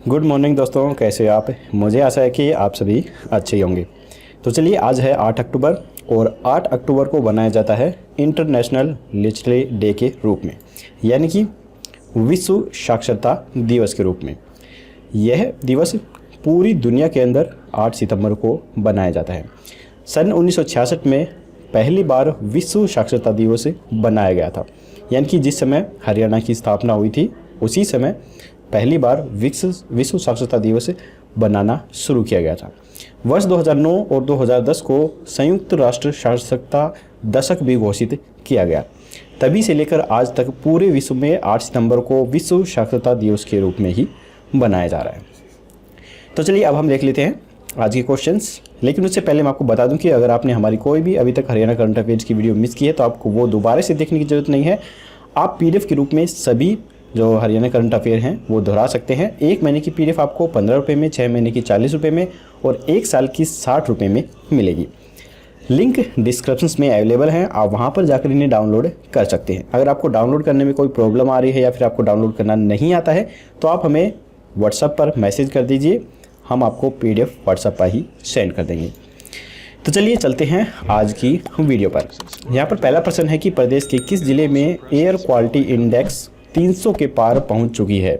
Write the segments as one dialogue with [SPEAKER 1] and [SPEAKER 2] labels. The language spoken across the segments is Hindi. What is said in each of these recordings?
[SPEAKER 1] गुड मॉर्निंग दोस्तों, कैसे आप? मुझे आशा है कि आप सभी अच्छे ही होंगे। तो चलिए, आज है 8 अक्टूबर और 8 अक्टूबर को बनाया जाता है इंटरनेशनल लिटरेसी डे के रूप में, यानी कि विश्व साक्षरता दिवस के रूप में। यह दिवस पूरी दुनिया के अंदर 8 सितंबर को बनाया जाता है। सन 1966 में पहली बार विश्व साक्षरता दिवस बनाया गया था, यानी कि जिस समय हरियाणा की स्थापना हुई थी उसी समय पहली बार विश्व साक्षरता दिवस बनाना शुरू किया गया था। वर्ष 2009 और 2010 को संयुक्त राष्ट्र साक्षरता दशक भी घोषित किया गया। तभी से लेकर आज तक पूरे विश्व में 8 सितंबर को विश्व साक्षरता दिवस के रूप में ही बनाया जा रहा है। तो चलिए, अब हम देख लेते हैं आज के क्वेश्चंस। लेकिन उससे पहले मैं आपको बता दूं कि अगर आपने हमारी कोई भी अभी तक हरियाणा करंट अफेयर्स की वीडियो मिस की है तो आपको वो दोबारा से देखने की ज़रूरत नहीं है। आप PDF के रूप में सभी जो हरियाणा करंट अफेयर हैं वो दोहरा सकते हैं। 1 महीने की PDF आपको 15 रुपये में, 6 महीने की 40 रुपये में और 1 साल की 60 रुपये में मिलेगी। लिंक डिस्क्रिप्शन में अवेलेबल है, आप वहाँ पर जाकर इन्हें डाउनलोड कर सकते हैं। अगर आपको डाउनलोड करने में कोई प्रॉब्लम आ रही है या फिर आपको डाउनलोड करना नहीं आता है तो आप हमें व्हाट्सएप पर मैसेज कर दीजिए, हम आपको PDF व्हाट्सएप पर ही सेंड कर देंगे। तो चलिए चलते हैं आज की वीडियो पर। यहाँ पर पहला प्रश्न है कि प्रदेश के किस जिले में एयर क्वालिटी इंडेक्स 300 के पार पहुंच चुकी है?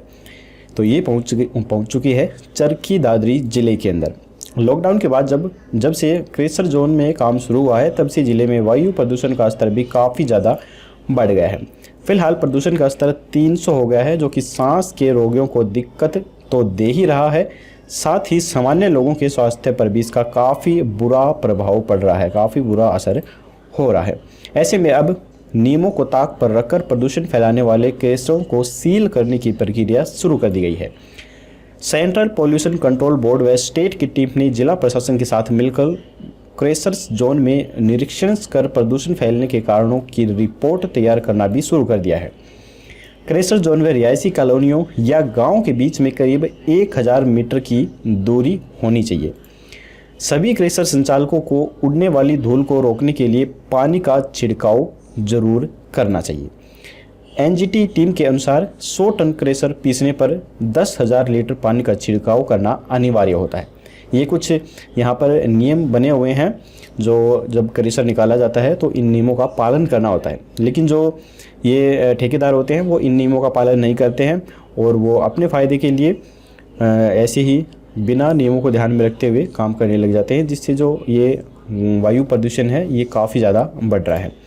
[SPEAKER 1] तो ये पहुंच चुकी है चरखी दादरी जिले के अंदर। लॉकडाउन के बाद जब से क्रेशर जोन में काम शुरू हुआ है तब से जिले में वायु प्रदूषण का स्तर भी काफ़ी ज़्यादा बढ़ गया है। फिलहाल प्रदूषण का स्तर 300 हो गया है, जो कि सांस के रोगियों को दिक्कत तो दे ही रहा है, साथ ही सामान्य लोगों के स्वास्थ्य पर भी इसका काफ़ी बुरा प्रभाव पड़ रहा है, काफ़ी बुरा असर हो रहा है। ऐसे में अब नियमों को ताक पर रखकर प्रदूषण फैलाने वाले केसों को सील करने की प्रक्रिया शुरू कर दी गई है। सेंट्रल पॉल्यूशन कंट्रोल बोर्ड व स्टेट की टीम ने जिला प्रशासन के साथ मिलकर क्रेशर्स जोन में निरीक्षण कर प्रदूषण फैलने के कारणों की रिपोर्ट तैयार करना भी शुरू कर दिया है। क्रेशर जोन व रिहायशी कॉलोनियों या गाँव के बीच में करीब 1000 मीटर की दूरी होनी चाहिए। सभी क्रेशर संचालकों को उड़ने वाली धूल को रोकने के लिए पानी का छिड़काव जरूर करना चाहिए। NGT टीम के अनुसार 100 टन क्रेशर पीसने पर 10,000 लीटर पानी का छिड़काव करना अनिवार्य होता है। ये कुछ यहाँ पर नियम बने हुए हैं, जो जब क्रेशर निकाला जाता है तो इन नियमों का पालन करना होता है। लेकिन जो ये ठेकेदार होते हैं वो इन नियमों का पालन नहीं करते हैं और वो अपने फ़ायदे के लिए ऐसे ही बिना नियमों को ध्यान में रखते हुए काम करने लग जाते हैं, जिससे जो ये वायु प्रदूषण है ये काफ़ी ज़्यादा बढ़ रहा है।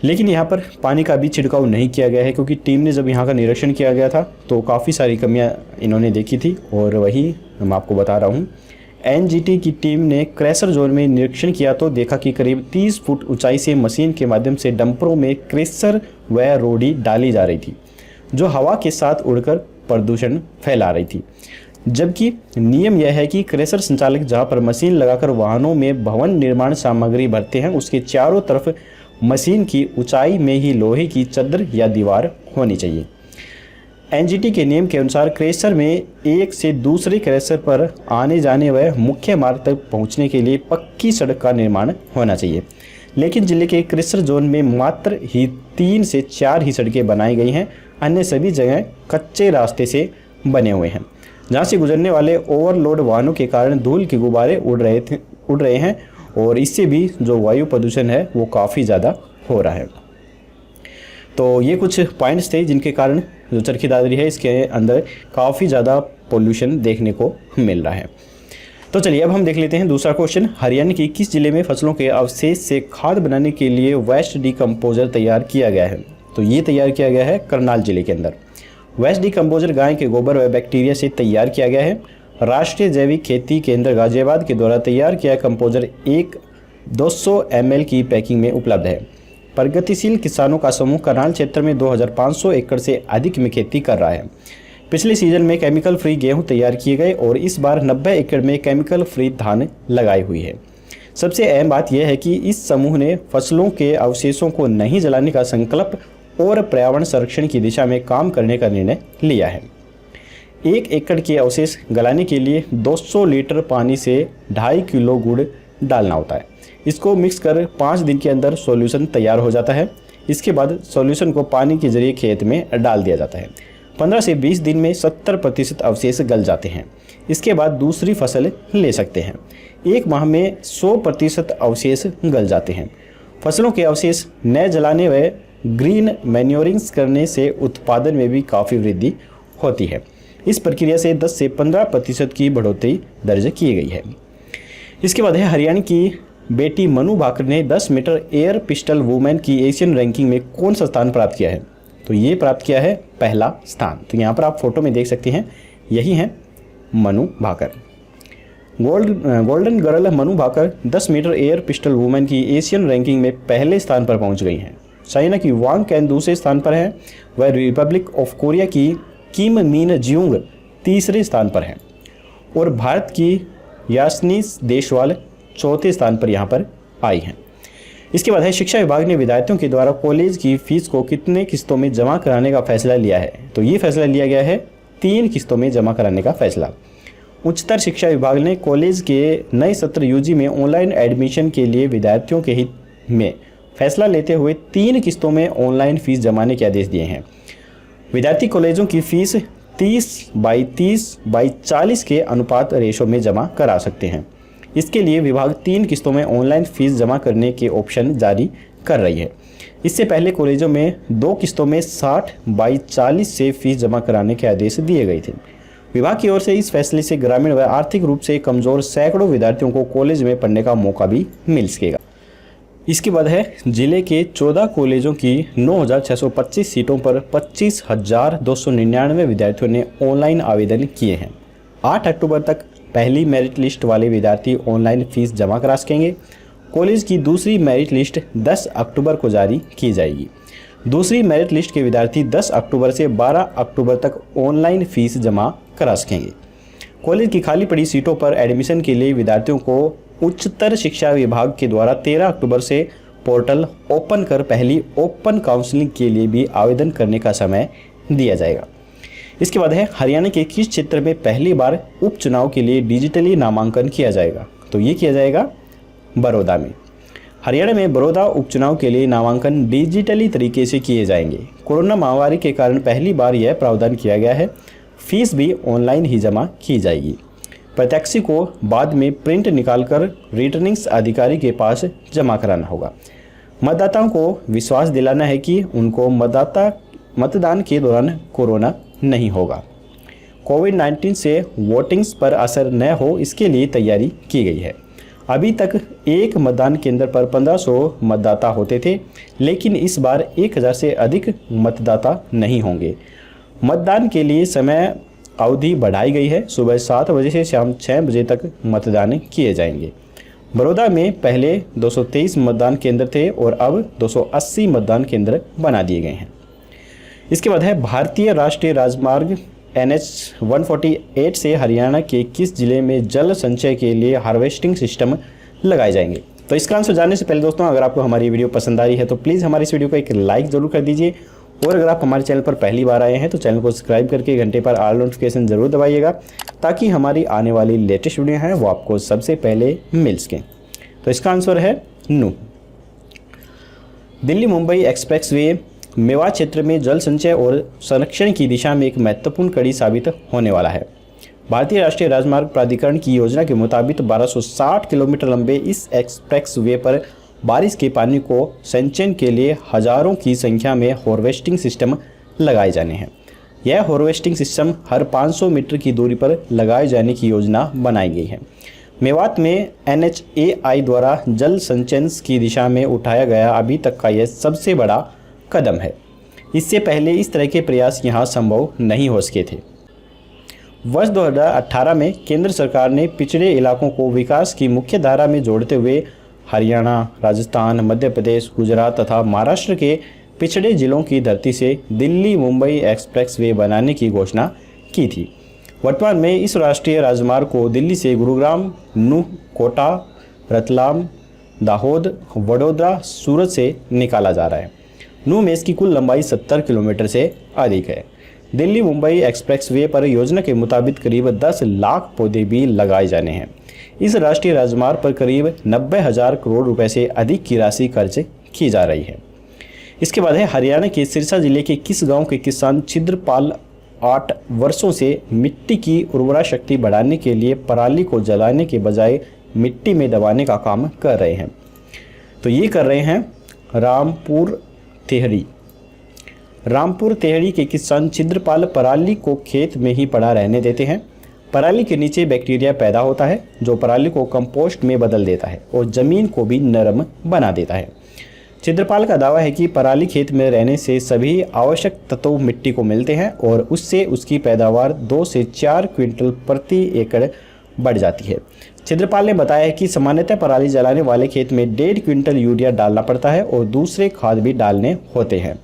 [SPEAKER 1] लेकिन यहाँ पर पानी का भी छिड़काव नहीं किया गया है, क्योंकि टीम ने जब यहाँ का निरीक्षण किया गया था तो काफ़ी सारी कमियाँ इन्होंने देखी थी और वही मैं आपको बता रहा हूँ। NGT की टीम ने क्रेशर जोन में निरीक्षण किया तो देखा कि करीब 30 फुट ऊंचाई से मशीन के माध्यम से डंपरों में क्रेशर व रोडी डाली जा रही थी, जो हवा के साथ उड़कर प्रदूषण फैला रही थी। जबकि नियम यह है कि क्रेशर संचालक जहाँ पर मशीन लगाकर वाहनों में भवन निर्माण सामग्री भरते हैं उसके चारों तरफ मशीन की ऊंचाई में ही लोहे की चद्दर या दीवार होनी चाहिए। NGT के नियम के अनुसार क्रेशर में एक से दूसरे क्रेशर पर आने जाने व मुख्य मार्ग तक पहुंचने के लिए पक्की सड़क का निर्माण होना चाहिए। लेकिन जिले के क्रेशर जोन में मात्र ही 3 से 4 ही सड़कें बनाई गई हैं, अन्य सभी जगह कच्चे रास्ते से बने हुए हैं, जहाँ से गुजरने वाले ओवरलोड वाहनों के कारण धूल के गुब्बारे उड़ रहे हैं और इससे भी जो वायु प्रदूषण है वो काफ़ी ज़्यादा हो रहा है। तो ये कुछ पॉइंट्स थे जिनके कारण जो चरखी दादरी है इसके अंदर काफ़ी ज़्यादा पोल्यूशन देखने को मिल रहा है। तो चलिए, अब हम देख लेते हैं दूसरा क्वेश्चन। हरियाणा की किस जिले में फसलों के अवशेष से खाद बनाने के लिए वेस्ट डिकम्पोजर तैयार किया गया है? तो ये तैयार किया गया है करनाल जिले के अंदर। वेस्ट डिकम्पोजर गाय के गोबर व बैक्टीरिया से तैयार किया गया है। राष्ट्रीय जैविक खेती केंद्र गाजियाबाद के द्वारा तैयार किया कंपोजर एक 200 ml की पैकिंग में उपलब्ध है। प्रगतिशील किसानों का समूह करनाल क्षेत्र में 2500 एकड़ से अधिक में खेती कर रहा है। पिछले सीजन में केमिकल फ्री गेहूं तैयार किए गए और इस बार 90 एकड़ में केमिकल फ्री धान लगाई हुई है। सबसे अहम बात यह है कि इस समूह ने फसलों के अवशेषों को नहीं जलाने का संकल्प और पर्यावरण संरक्षण की दिशा में काम करने का निर्णय लिया है। 1 एकड़ के अवशेष गलाने के लिए 200 लीटर पानी से 2.5 किलो गुड़ डालना होता है। इसको मिक्स कर 5 दिन के अंदर सॉल्यूशन तैयार हो जाता है। इसके बाद सॉल्यूशन को पानी के जरिए खेत में डाल दिया जाता है। 15 से 20 दिन में 70% अवशेष गल जाते हैं। इसके बाद दूसरी फसल ले सकते हैं। 1 माह में 100% अवशेष गल जाते हैं। फसलों के अवशेष न जलाने व ग्रीन मैन्योरिंग्स करने से उत्पादन में भी काफ़ी वृद्धि होती है। इस प्रक्रिया से 10 से 15% की बढ़ोतरी दर्ज की गई है। इसके बाद है हरियाणा की बेटी मनु भाकर ने 10 मीटर एयर पिस्टल वुमेन की एशियन रैंकिंग में कौन सा स्थान प्राप्त किया है? तो ये प्राप्त किया है पहला स्थान। तो यहाँ पर आप फोटो में देख सकते हैं, यही है Manu Bhaker. Golden girl Manu Bhaker 10 metre air pistol women की एशियन रैंकिंग में पहले स्थान पर पहुंच गई हैं। चाइना की वांग कैन दूसरे स्थान पर है, वह रिपब्लिक ऑफ कोरिया की किम मिन जियोंग तीसरे स्थान पर है और भारत की यास्नी देशवाल चौथे स्थान पर यहाँ पर आई हैं। इसके बाद है शिक्षा विभाग ने विद्यार्थियों के द्वारा कॉलेज की फीस को कितने किस्तों में जमा कराने का फैसला लिया है? तो ये फैसला लिया गया है 3 किस्तों में जमा कराने का फैसला। उच्चतर शिक्षा विभाग ने कॉलेज के नए सत्र यूजी में ऑनलाइन एडमिशन के लिए विद्यार्थियों के हित में फैसला लेते हुए 3 किस्तों में ऑनलाइन फीस जमाने के आदेश दिए हैं। विद्यार्थी कॉलेजों की फीस 30/30/40 के अनुपात रेशो में जमा करा सकते हैं। इसके लिए विभाग 3 किस्तों में ऑनलाइन फीस जमा करने के ऑप्शन जारी कर रही है। इससे पहले कॉलेजों में 2 किस्तों में 60/40 से फीस जमा कराने के आदेश दिए गए थे। विभाग की ओर से इस फैसले से ग्रामीण व आर्थिक रूप से कमजोर सैकड़ों विद्यार्थियों को कॉलेज में पढ़ने का मौका भी मिल सकेगा। इसके बाद है जिले के 14 कॉलेजों की 9,625 सीटों पर 25,299 विद्यार्थियों ने ऑनलाइन आवेदन किए हैं। 8 अक्टूबर तक पहली मेरिट लिस्ट वाले विद्यार्थी ऑनलाइन फीस जमा करा सकेंगे। कॉलेज की दूसरी मेरिट लिस्ट 10 अक्टूबर को जारी की जाएगी। दूसरी मेरिट लिस्ट के विद्यार्थी 10 अक्टूबर से 12 अक्टूबर तक ऑनलाइन फीस जमा करा सकेंगे। कॉलेज की खाली पड़ी सीटों पर एडमिशन के लिए विद्यार्थियों को उच्चतर शिक्षा विभाग के द्वारा 13 अक्टूबर से पोर्टल ओपन कर पहली ओपन काउंसलिंग के लिए भी आवेदन करने का समय दिया जाएगा। इसके बाद है हरियाणा के किस क्षेत्र में पहली बार उपचुनाव के लिए डिजिटली नामांकन किया जाएगा? तो ये किया जाएगा बड़ौदा में। हरियाणा में बड़ौदा उपचुनाव के लिए नामांकन डिजिटली तरीके से किए जाएंगे। कोरोना महामारी के कारण पहली बार यह प्रावधान किया गया है। फीस भी ऑनलाइन ही जमा की जाएगी। प्रत्याशी को बाद में प्रिंट निकालकर रिटर्निंग अधिकारी के पास जमा कराना होगा। मतदाताओं को विश्वास दिलाना है कि उनको मतदान के दौरान कोरोना नहीं होगा। कोविड-19 से वोटिंग्स पर असर न हो, इसके लिए तैयारी की गई है। अभी तक एक मतदान केंद्र पर 1500 मतदाता होते थे, लेकिन इस बार 1000 से अधिक मतदाता नहीं होंगे। मतदान के लिए समय अवधि बढ़ाई गई है। सुबह 7 बजे से शाम 6 बजे तक मतदान किए जाएंगे। बड़ौदा में पहले 223 मतदान केंद्र थे और अब 280 मतदान केंद्र बना दिए गए हैं। इसके बाद है भारतीय राष्ट्रीय राजमार्ग NH 148 से हरियाणा के किस जिले में जल संचय के लिए हार्वेस्टिंग सिस्टम लगाए जाएंगे? तो इसका आंसर जानने से पहले दोस्तों, अगर आपको हमारी वीडियो पसंद आई है तो प्लीज़ हमारी इस वीडियो को एक लाइक ज़रूर कर दीजिए और अगर आप हमारे चैनल पर पहली बार आए हैं तो चैनल को सब्सक्राइब करके घंटे पर ऑल नोटिफिकेशन ज़रूर दबाइएगा, ताकि हमारी आने वाली लेटेस्ट वीडियो हैं वो आपको सबसे पहले मिल सकें। तो इसका आंसर है नू। दिल्ली मुंबई एक्सप्रेसवे मेवात क्षेत्र में जल संचय और संरक्षण की दिशा में एक महत्वपूर्ण कड़ी साबित होने वाला है। भारतीय राष्ट्रीय राजमार्ग प्राधिकरण की योजना के मुताबिक 1260 किलोमीटर लंबे इस एक्सप्रेसवे पर बारिश के पानी को संचयन के लिए हजारों की संख्या में हार्वेस्टिंग सिस्टम लगाए जाने हैं। यह हार्वेस्टिंग सिस्टम हर 500 मीटर की दूरी पर लगाए जाने की योजना बनाई गई है। मेवात में NHAI द्वारा जल संचयन की दिशा में उठाया गया अभी तक का यह सबसे बड़ा कदम है। इससे पहले इस तरह के प्रयास यहाँ संभव नहीं हो सके थे। वर्ष 2018 में केंद्र सरकार ने पिछड़े इलाकों को विकास की मुख्य धारा में जोड़ते हुए हरियाणा, राजस्थान, मध्य प्रदेश, गुजरात तथा महाराष्ट्र के पिछड़े जिलों की धरती से दिल्ली मुंबई एक्सप्रेसवे बनाने की घोषणा की थी। वर्तमान में इस राष्ट्रीय राजमार्ग को दिल्ली से गुरुग्राम, नूह, कोटा, रतलाम, दाहोद, वडोदरा, सूरत से निकाला जा रहा है। नूह में इसकी कुल लंबाई 70 किलोमीटर से अधिक है। दिल्ली मुंबई एक्सप्रेसवे पर योजना के मुताबिक करीब 10 लाख पौधे भी लगाए जाने हैं। इस राष्ट्रीय राजमार्ग पर करीब 90,000 करोड़ रुपए से अधिक की राशि खर्च की जा रही है। इसके बाद है हरियाणा के सिरसा जिले के किस गांव के किसान छिद्रपाल 8 वर्षों से मिट्टी की उर्वरा शक्ति बढ़ाने के लिए पराली को जलाने के बजाय मिट्टी में दबाने का काम कर रहे हैं। तो ये कर रहे हैं रामपुर तेहड़ी के किसान छिद्रपाल पराली को खेत में ही पड़ा रहने देते हैं। पराली के नीचे बैक्टीरिया पैदा होता है जो पराली को कंपोस्ट में बदल देता है और ज़मीन को भी नरम बना देता है। छिद्रपाल का दावा है कि पराली खेत में रहने से सभी आवश्यक तत्व मिट्टी को मिलते हैं और उससे उसकी पैदावार 2 से 4 क्विंटल प्रति एकड़ बढ़ जाती है। छिद्रपाल ने बताया है कि सामान्यतः पराली जलाने वाले खेत में 1.5 क्विंटल यूरिया डालना पड़ता है और दूसरे खाद भी डालने होते हैं,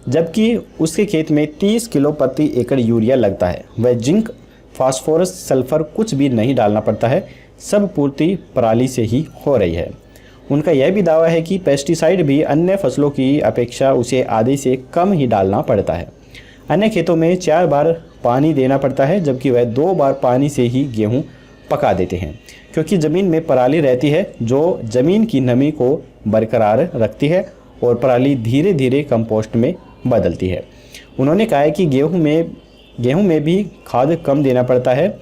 [SPEAKER 1] जबकि उसके खेत में 30 किलो प्रति एकड़ यूरिया लगता है। वह जिंक, फास्फोरस, सल्फर कुछ भी नहीं डालना पड़ता है, सब पूर्ति पराली से ही हो रही है। उनका यह भी दावा है कि पेस्टिसाइड भी अन्य फसलों की अपेक्षा उसे आधे से कम ही डालना पड़ता है। अन्य खेतों में 4 बार पानी देना पड़ता है, जबकि वह 2 बार पानी से ही गेहूं पका देते हैं, क्योंकि ज़मीन में पराली रहती है जो ज़मीन की नमी को बरकरार रखती है और पराली धीरे धीरे कंपोस्ट में बदलती है। उन्होंने कहा है कि गेहूं में भी खाद कम देना पड़ता है,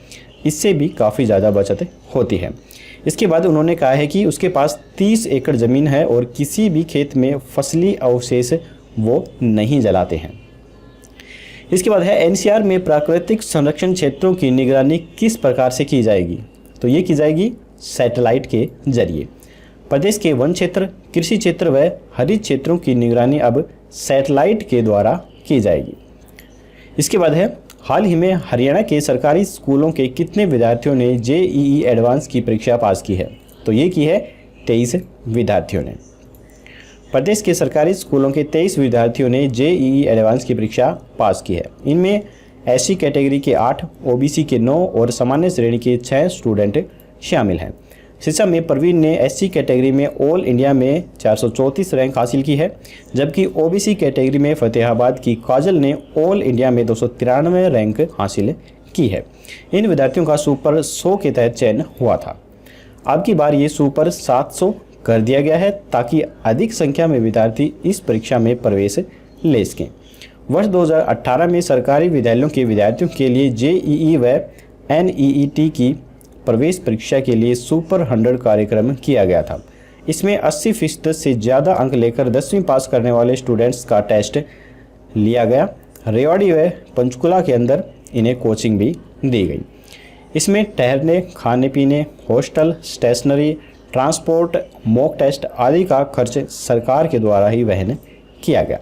[SPEAKER 1] इससे भी काफ़ी ज़्यादा बचत होती है। इसके बाद उन्होंने कहा है कि उसके पास 30 एकड़ ज़मीन है और किसी भी खेत में फसली अवशेष वो नहीं जलाते हैं। इसके बाद है एनसीआर में प्राकृतिक संरक्षण क्षेत्रों की निगरानी किस प्रकार से की जाएगी। तो ये की जाएगी सैटेलाइट के जरिए। प्रदेश के वन क्षेत्र, कृषि क्षेत्र व हरित क्षेत्रों की निगरानी अब सैटेलाइट के द्वारा की जाएगी। इसके बाद है हाल ही में हरियाणा के सरकारी स्कूलों के कितने विद्यार्थियों ने जेईई एडवांस की परीक्षा पास की है। तो ये की है 23 विद्यार्थियों ने। प्रदेश के सरकारी स्कूलों के 23 विद्यार्थियों ने जेईई एडवांस की परीक्षा पास की है। इनमें एससी कैटेगरी के 8, ओबीसी के 9 और सामान्य श्रेणी के 6 स्टूडेंट शामिल हैं। सिरसा में प्रवीण ने एससी कैटेगरी में ऑल इंडिया में 434 रैंक हासिल की है, जबकि ओबीसी कैटेगरी में फतेहाबाद की काजल ने ऑल इंडिया में 293 रैंक हासिल की है। इन विद्यार्थियों का सुपर 100 के तहत चयन हुआ था। अब की बार ये सुपर 700 कर दिया गया है ताकि अधिक संख्या में विद्यार्थी इस परीक्षा में प्रवेश ले सकें। वर्ष 2018 में सरकारी विद्यालयों के विद्यार्थियों के लिए जेईई व एनईईटी की प्रवेश परीक्षा के लिए सुपर 100 कार्यक्रम किया गया था। इसमें 80% से ज़्यादा अंक लेकर 10वीं पास करने वाले स्टूडेंट्स का टेस्ट लिया गया। रेवाड़ी व पंचकुला के अंदर इन्हें कोचिंग भी दी गई। इसमें ठहरने, खाने पीने, hostel, stationery, transport, mock test आदि का खर्च सरकार के द्वारा ही वहन किया गया।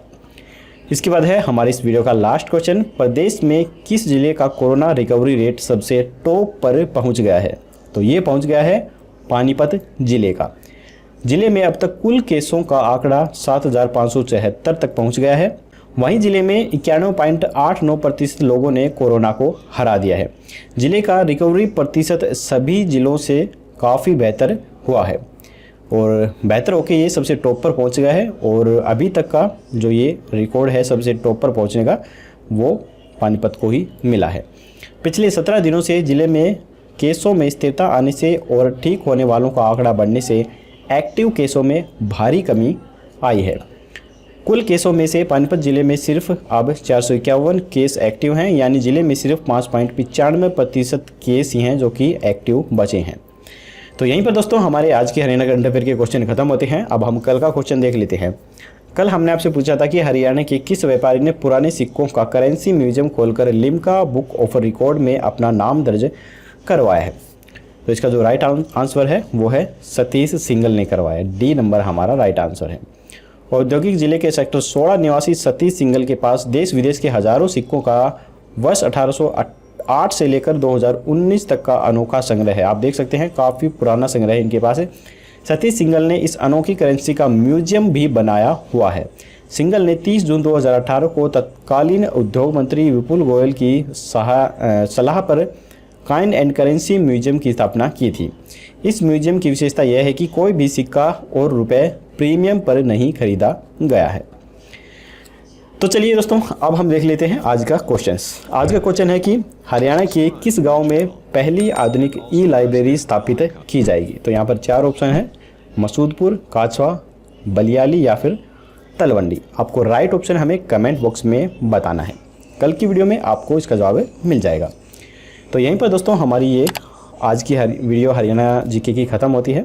[SPEAKER 1] इसके बाद है हमारे इस वीडियो का लास्ट क्वेश्चन। प्रदेश में किस जिले का कोरोना रिकवरी रेट सबसे टॉप पर पहुंच गया है। तो ये पहुंच गया है पानीपत जिले का। जिले में अब तक कुल केसों का आंकड़ा 7,574 तक पहुंच गया है। वहीं जिले में 91.89% लोगों ने कोरोना को हरा दिया है। जिले का रिकवरी प्रतिशत सभी जिलों से काफ़ी बेहतर हुआ है और बेहतर होकर ये सबसे टॉप पर पहुंच गया है। और अभी तक का जो ये रिकॉर्ड है सबसे टॉप पर पहुंचने का, वो पानीपत को ही मिला है। पिछले 17 दिनों से जिले में केसों में स्थिरता आने से और ठीक होने वालों का आंकड़ा बढ़ने से एक्टिव केसों में भारी कमी आई है। कुल केसों में से पानीपत जिले में सिर्फ अब 451 केस एक्टिव हैं, यानी जिले में सिर्फ 5.95% केस ही हैं जो कि एक्टिव बचे हैं। तो यहीं पर दोस्तों हमारे आज के हरियाणा करंट अफेयर के क्वेश्चन खत्म होते हैं। अब हम कल का क्वेश्चन देख लेते हैं। कल हमने आपसे पूछा था कि हरियाणा के किस व्यापारी ने पुराने सिक्कों का करेंसी म्यूजियम खोलकर लिम्का बुक ऑफ रिकॉर्ड में अपना नाम दर्ज करवाया है। तो इसका जो राइट आंसर है वो है सतीश सिंगल ने करवाया। डी नंबर हमारा राइट आंसर है। औद्योगिक जिले के सेक्टर 16 निवासी सतीश सिंगल के पास देश विदेश के हजारों सिक्कों का वर्ष 1808 से लेकर 2019 तक का अनोखा संग्रह है। आप देख सकते हैं काफ़ी पुराना संग्रह इनके पास है। सतीश सिंगल ने इस अनोखी करेंसी का म्यूजियम भी बनाया हुआ है। सिंगल ने 30 जून 2018 को तत्कालीन उद्योग मंत्री विपुल गोयल की सलाह पर कॉइन एंड करेंसी म्यूजियम की स्थापना की थी। इस म्यूजियम की विशेषता यह है कि कोई भी सिक्का और रुपए प्रीमियम पर नहीं खरीदा गया है। तो चलिए दोस्तों अब हम देख लेते हैं आज का क्वेश्चन। आज का क्वेश्चन है कि हरियाणा के किस गांव में पहली आधुनिक ई लाइब्रेरी स्थापित की जाएगी। तो यहाँ पर 4 ऑप्शन है, मसूदपुर, काछवा, बलियाली या फिर तलवंडी। आपको राइट ऑप्शन हमें कमेंट बॉक्स में बताना है। कल की वीडियो में आपको इसका जवाब मिल जाएगा। तो यहीं पर दोस्तों हमारी ये आज की वीडियो हरियाणा जीके की ख़त्म होती है।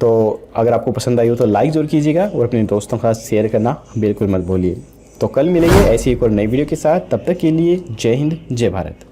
[SPEAKER 1] तो अगर आपको पसंद आई हो तो लाइक ज़रूर कीजिएगा और अपने दोस्तों के साथ शेयर करना बिल्कुल मत भूलिए। तो कल मिलेंगे ऐसी एक और नई वीडियो के साथ, तब तक के लिए जय हिंद जय भारत।